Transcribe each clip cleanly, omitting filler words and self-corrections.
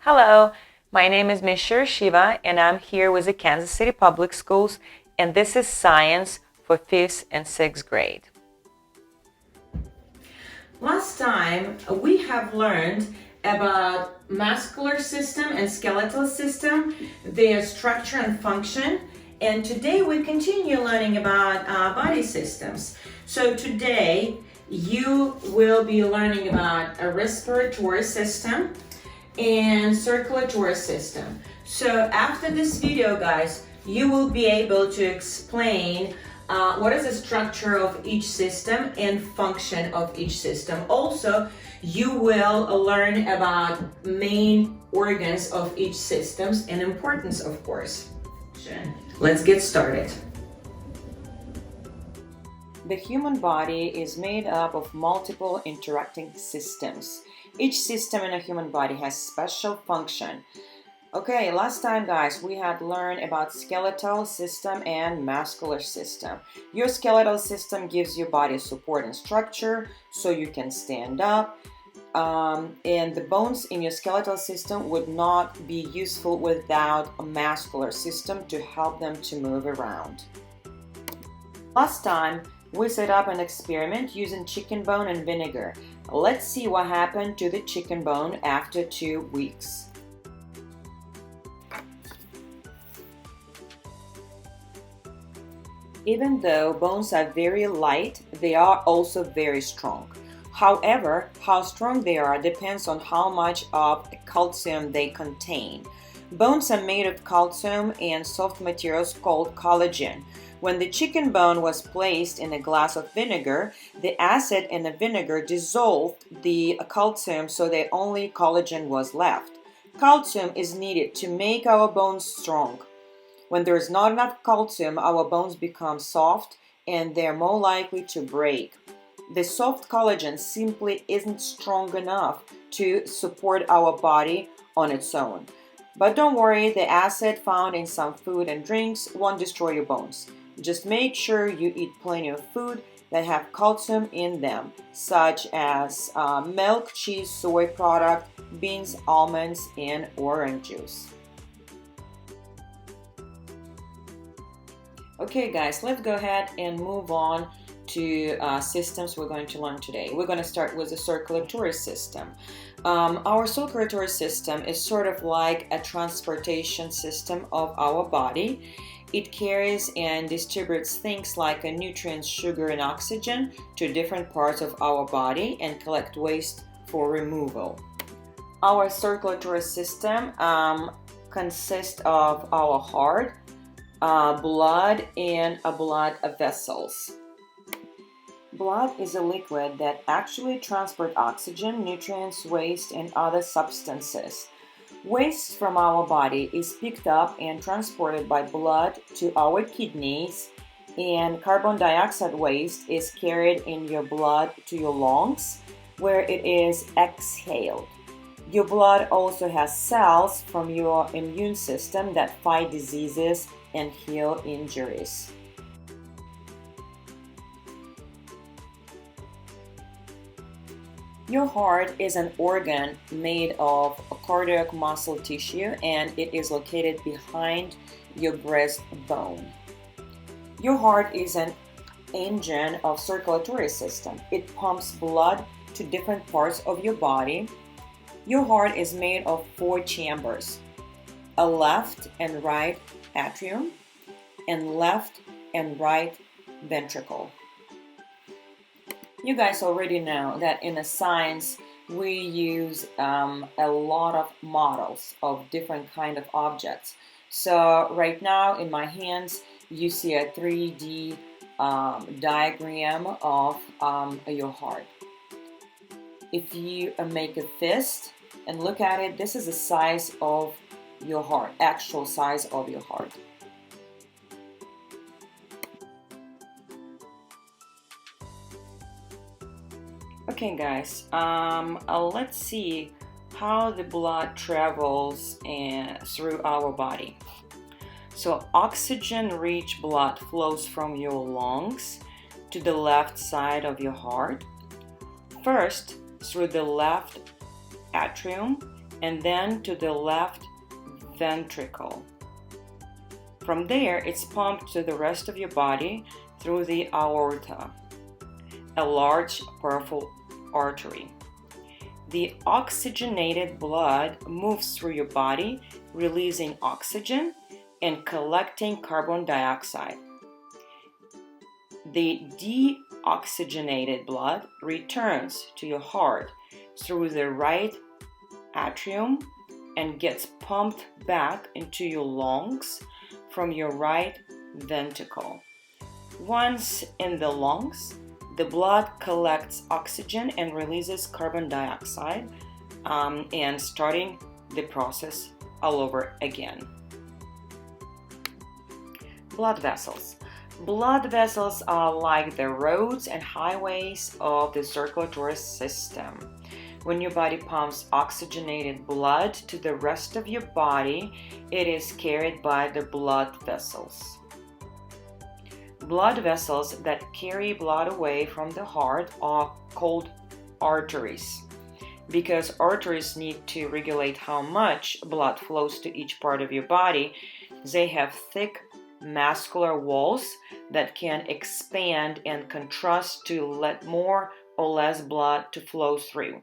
Hello, my name is Ms. Shiva and I'm here with the Kansas City Public Schools, and this is Science for 5th and 6th grade. Last time we have learned about muscular system and skeletal system, their structure and function, and today we continue learning about body systems. So today you will be learning about a respiratory system and circulatory system. So after this video, guys, you will be able to explain what is the structure of each system and function of each system. Also, you will learn about main organs of each systems and importance, of course. Let's get started. The human body is made up of multiple interacting systems. Each system in a human body has special function. Okay, last time, guys, we had learned about skeletal system and muscular system. Your skeletal system gives your body support and structure so you can stand up. And the bones in your skeletal system would not be useful without a muscular system to help them to move around. Last time, we set up an experiment using chicken bone and vinegar. Let's see what happened to the chicken bone after 2 weeks. Even though bones are very light, they are also very strong. However, how strong they are depends on how much of calcium they contain. Bones are made of calcium and soft materials called collagen. When the chicken bone was placed in a glass of vinegar, the acid in the vinegar dissolved the calcium so that only collagen was left. Calcium is needed to make our bones strong. When there is not enough calcium, our bones become soft and they're more likely to break. The soft collagen simply isn't strong enough to support our body on its own. But don't worry, the acid found in some food and drinks won't destroy your bones. Just make sure you eat plenty of food that have calcium in them, such as milk, cheese, soy product, beans, almonds, and orange juice. Okay, guys, let's go ahead and move on to systems we're going to learn today. We're going to start with the circulatory system. Our circulatory system is sort of like a transportation system of our body. It carries and distributes things like nutrients, sugar, and oxygen to different parts of our body and collect waste for removal. Our circulatory system consists of our heart, blood, and blood vessels. Blood is a liquid that actually transports oxygen, nutrients, waste, and other substances. Waste from our body is picked up and transported by blood to our kidneys, and carbon dioxide waste is carried in your blood to your lungs, where it is exhaled. Your blood also has cells from your immune system that fight diseases and heal injuries. Your heart is an organ made of cardiac muscle tissue, and it is located behind your breastbone. Your heart is an engine of circulatory system. It pumps blood to different parts of your body. Your heart is made of 4 chambers: a left and right atrium, and left and right ventricle. You guys already know that in a science we use a lot of models of different kind of objects. So right now in my hands you see a 3D diagram of your heart. If you make a fist and look at it, this is the size of your heart, actual size of your heart. Okay, guys, let's see how the blood travels through our body. So oxygen-rich blood flows from your lungs to the left side of your heart. First, through the left atrium and then to the left ventricle. From there, it's pumped to the rest of your body through the aorta, a large, powerful artery. The oxygenated blood moves through your body, releasing oxygen and collecting carbon dioxide. The deoxygenated blood returns to your heart through the right atrium and gets pumped back into your lungs from your right ventricle. Once in the lungs, the blood collects oxygen and releases carbon dioxide, and starting the process all over again. Blood vessels. Blood vessels are like the roads and highways of the circulatory system. When your body pumps oxygenated blood to the rest of your body, it is carried by the blood vessels. Blood vessels that carry blood away from the heart are called arteries. Because arteries need to regulate how much blood flows to each part of your body, they have thick muscular walls that can expand and contract to let more or less blood to flow through.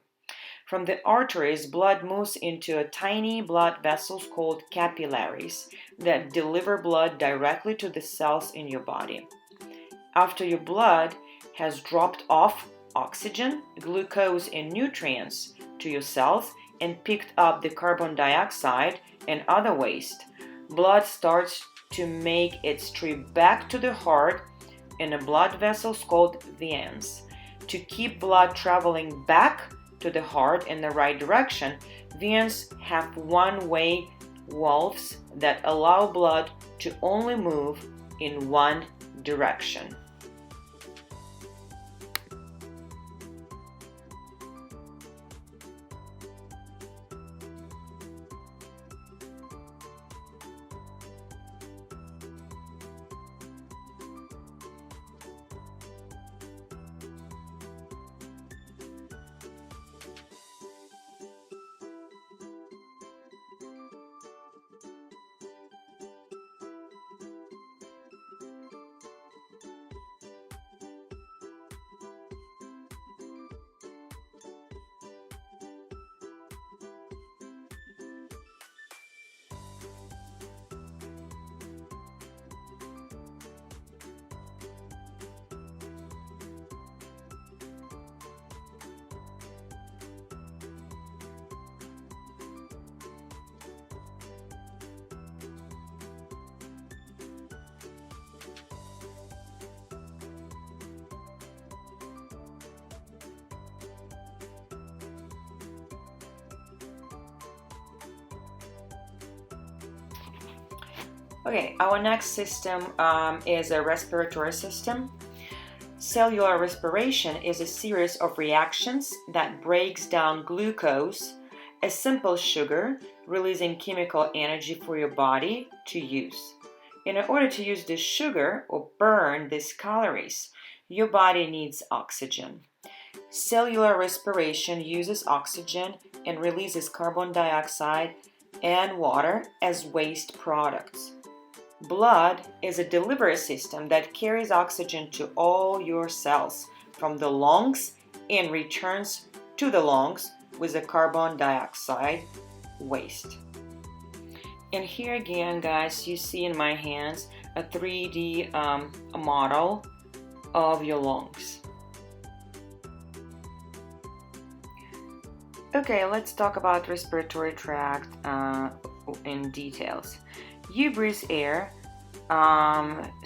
From the arteries, blood moves into a tiny blood vessels called capillaries that deliver blood directly to the cells in your body. After your blood has dropped off oxygen, glucose, and nutrients to your cells and picked up the carbon dioxide and other waste, blood starts to make its trip back to the heart in a blood vessels called veins. To keep blood traveling back to the heart in the right direction, veins have one-way valves that allow blood to only move in one direction. Okay, our next system is a respiratory system. Cellular respiration is a series of reactions that breaks down glucose, a simple sugar, releasing chemical energy for your body to use. In order to use this sugar or burn these calories, your body needs oxygen. Cellular respiration uses oxygen and releases carbon dioxide and water as waste products. Blood is a delivery system that carries oxygen to all your cells from the lungs and returns to the lungs with the carbon dioxide waste. And here again, guys, you see in my hands a 3D model of your lungs. Okay, let's talk about respiratory tract in details. You breathe air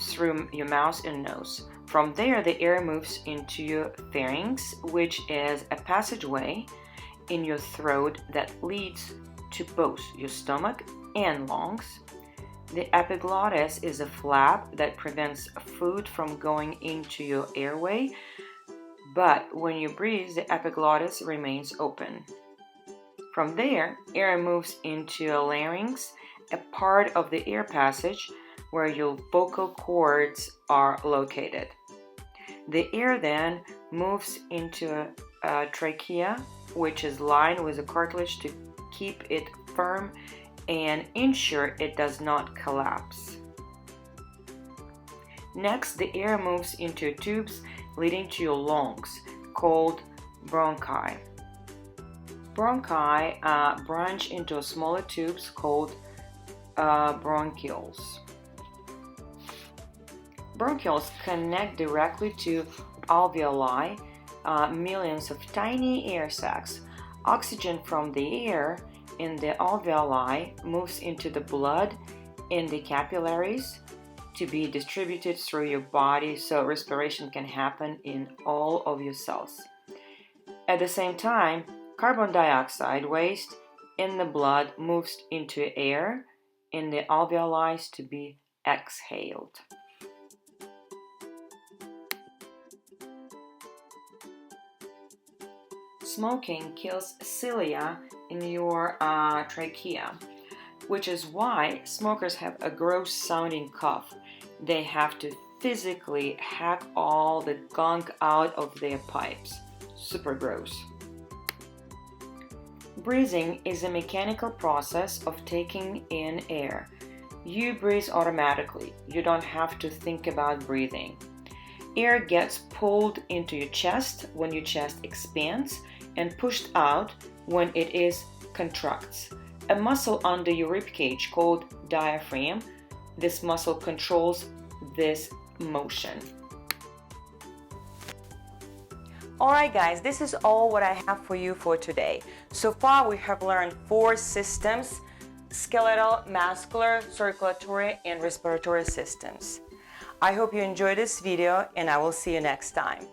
through your mouth and nose. From there, the air moves into your pharynx, which is a passageway in your throat that leads to both your stomach and lungs. The epiglottis is a flap that prevents food from going into your airway, but when you breathe, the epiglottis remains open. From there, air moves into your larynx, a part of the air passage where your vocal cords are located. The air then moves into a trachea, which is lined with a cartilage to keep it firm and ensure it does not collapse. Next, the air moves into tubes leading to your lungs, called bronchi. Bronchi branch into smaller tubes called bronchioles. Bronchioles connect directly to alveoli, millions of tiny air sacs. Oxygen from the air in the alveoli moves into the blood in the capillaries to be distributed through your body so respiration can happen in all of your cells. At the same time, carbon dioxide waste in the blood moves into air in the alveoli to be exhaled. Smoking kills cilia in your trachea, which is why smokers have a gross sounding cough. They have to physically hack all the gunk out of their pipes. Super gross. Breathing is a mechanical process of taking in air. You breathe automatically. You don't have to think about breathing. Air gets pulled into your chest when your chest expands and pushed out when it contracts. A muscle under your ribcage called diaphragm, this muscle controls this motion. Alright guys, this is all what I have for you for today. So far we have learned 4 systems: skeletal, muscular, circulatory, and respiratory systems. I hope you enjoyed this video and I will see you next time.